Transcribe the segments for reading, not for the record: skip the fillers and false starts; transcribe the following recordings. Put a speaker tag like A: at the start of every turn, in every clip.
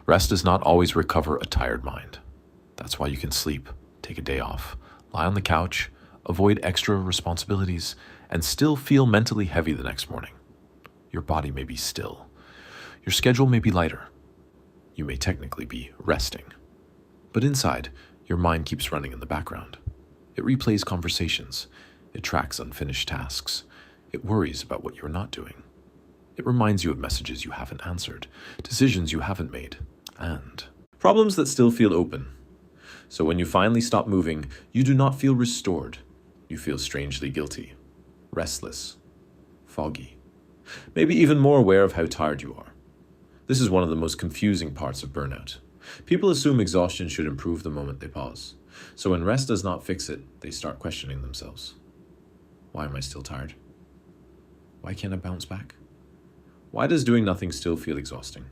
A: Rest does not always recover a tired mind. That's why you can sleep, take a day off, lie on the couch, avoid extra responsibilities, and still feel mentally heavy the next morning. Your body may be still. Your schedule may be lighter. You may technically be resting. But inside, your mind keeps running in the background. It replays conversations. It tracks unfinished tasks. It worries about what you're not doing. It reminds you of messages you haven't answered, decisions you haven't made, and problems that still feel open. So when you finally stop moving, you do not feel restored. You feel strangely guilty, restless, foggy, maybe even more aware of how tired you are. This is one of the most confusing parts of burnout. People assume exhaustion should improve the moment they pause. So when rest does not fix it, they start questioning themselves. Why am I still tired? Why can't I bounce back? Why does doing nothing still feel exhausting?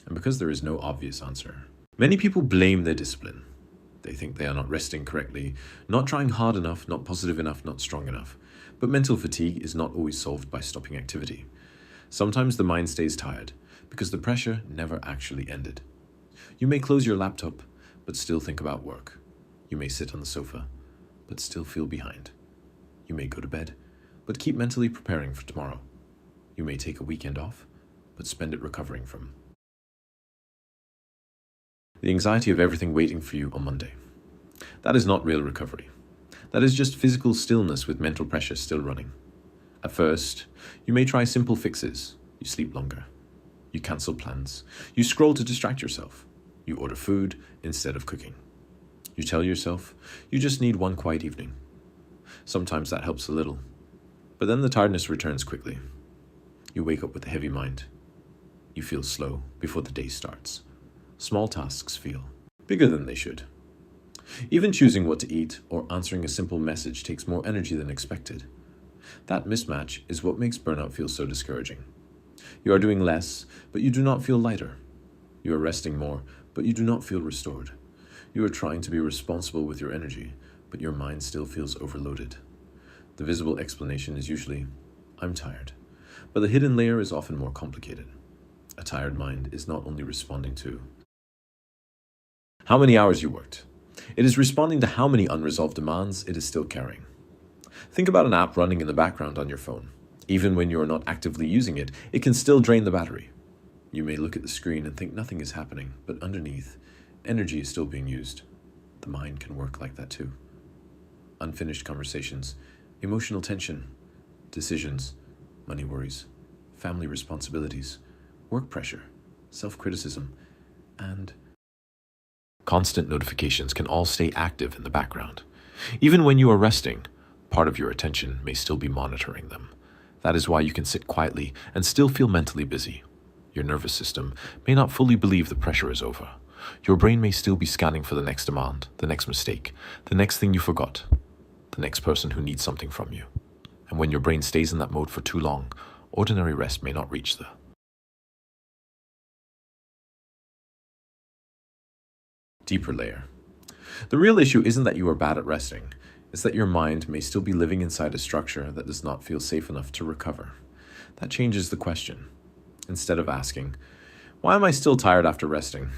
A: And because there is no obvious answer, many people blame their discipline. They think they are not resting correctly, not trying hard enough, not positive enough, not strong enough. But mental fatigue is not always solved by stopping activity. Sometimes the mind stays tired because the pressure never actually ended. You may close your laptop, but still think about work. You may sit on the sofa, but still feel behind. You may go to bed, but keep mentally preparing for tomorrow. You may take a weekend off, but spend it recovering from the anxiety of everything waiting for you on Monday. That is not real recovery. That is just physical stillness with mental pressure still running. At first, you may try simple fixes. You sleep longer. You cancel plans. You scroll to distract yourself. You order food instead of cooking. You tell yourself you just need one quiet evening. Sometimes that helps a little, but then the tiredness returns quickly. You wake up with a heavy mind. You feel slow before the day starts. Small tasks feel bigger than they should. Even choosing what to eat or answering a simple message takes more energy than expected. That mismatch is what makes burnout feel so discouraging. You are doing less, but you do not feel lighter. You are resting more, but you do not feel restored. You are trying to be responsible with your energy, but your mind still feels overloaded. The visible explanation is usually, I'm tired. But the hidden layer is often more complicated. A tired mind is not only responding to how many hours you worked. It is responding to how many unresolved demands it is still carrying. Think about an app running in the background on your phone. Even when you are not actively using it, it can still drain the battery. You may look at the screen and think nothing is happening, but underneath, energy is still being used. The mind can work like that too. Unfinished conversations, emotional tension, decisions, money worries, family responsibilities, work pressure, self-criticism, and constant notifications can all stay active in the background. Even when you are resting, part of your attention may still be monitoring them. That is why you can sit quietly and still feel mentally busy. Your nervous system may not fully believe the pressure is over. Your brain may still be scanning for the next demand, the next mistake, the next thing you forgot, the next person who needs something from you. And when your brain stays in that mode for too long, ordinary rest may not reach the deeper layer. The real issue isn't that you are bad at resting. It's that your mind may still be living inside a structure that does not feel safe enough to recover. That changes the question. Instead of asking, why am I still tired after resting?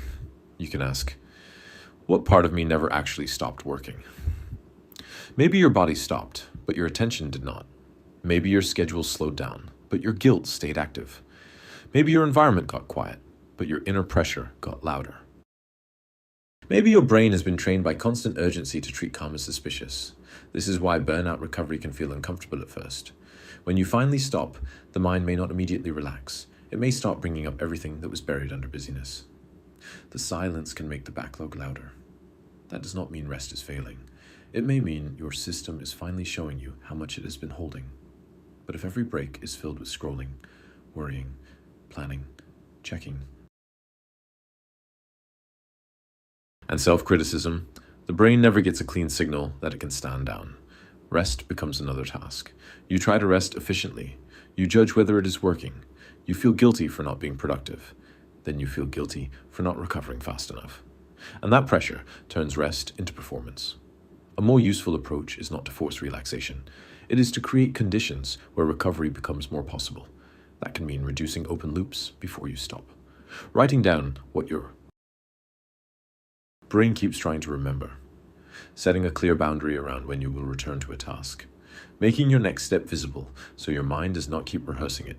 A: You can ask, what part of me never actually stopped working? Maybe your body stopped, but your attention did not. Maybe your schedule slowed down, but your guilt stayed active. Maybe your environment got quiet, but your inner pressure got louder. Maybe your brain has been trained by constant urgency to treat calm as suspicious. This is why burnout recovery can feel uncomfortable at first. When you finally stop, the mind may not immediately relax. It may start bringing up everything that was buried under busyness. The silence can make the backlog louder. That does not mean rest is failing. It may mean your system is finally showing you how much it has been holding. But if every break is filled with scrolling, worrying, planning, checking, and self-criticism, the brain never gets a clean signal that it can stand down. Rest becomes another task. You try to rest efficiently. You judge whether it is working. You feel guilty for not being productive. Then you feel guilty for not recovering fast enough. And that pressure turns rest into performance. A more useful approach is not to force relaxation. It is to create conditions where recovery becomes more possible. That can mean reducing open loops before you stop. Writing down what your brain keeps trying to remember. Setting a clear boundary around when you will return to a task. Making your next step visible so your mind does not keep rehearsing it.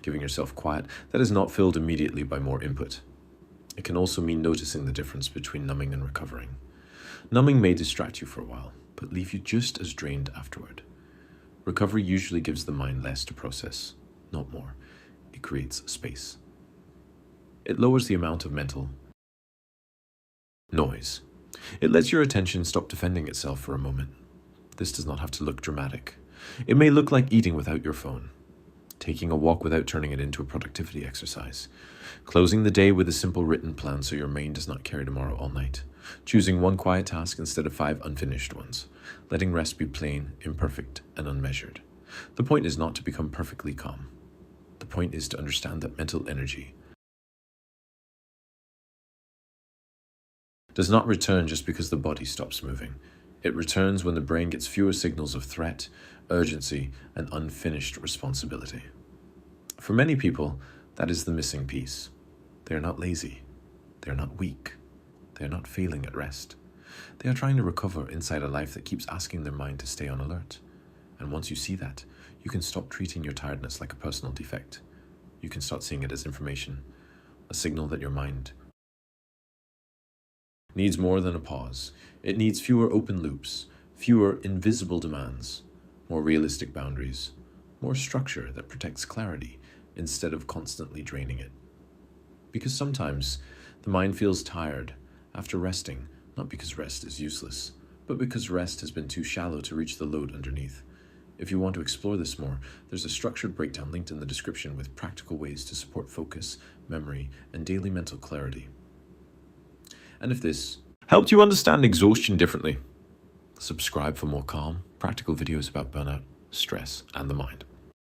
A: Giving yourself quiet that is not filled immediately by more input. It can also mean noticing the difference between numbing and recovering. Numbing may distract you for a while, but leave you just as drained afterward. Recovery usually gives the mind less to process, not more. It creates space. It lowers the amount of mental noise. It lets your attention stop defending itself for a moment. This does not have to look dramatic. It may look like eating without your phone, taking a walk without turning it into a productivity exercise, closing the day with a simple written plan so your mind does not carry tomorrow all night, choosing one quiet task instead of 5 unfinished ones, letting rest be plain, imperfect, and unmeasured. The point is not to become perfectly calm. The point is to understand that mental energy does not return just because the body stops moving. It returns when the brain gets fewer signals of threat, urgency, and unfinished responsibility. For many people, that is the missing piece. They are not lazy. They are not weak. They are not failing at rest. They are trying to recover inside a life that keeps asking their mind to stay on alert. And once you see that, you can stop treating your tiredness like a personal defect. You can start seeing it as information, a signal that your mind needs more than a pause. It needs fewer open loops, fewer invisible demands, more realistic boundaries, more structure that protects clarity instead of constantly draining it. Because sometimes the mind feels tired after resting, not because rest is useless, but because rest has been too shallow to reach the load underneath. If you want to explore this more, there's a structured breakdown linked in the description with practical ways to support focus, memory, and daily mental clarity. And if this helped you understand exhaustion differently, subscribe for more calm, practical videos about burnout, stress, and the mind.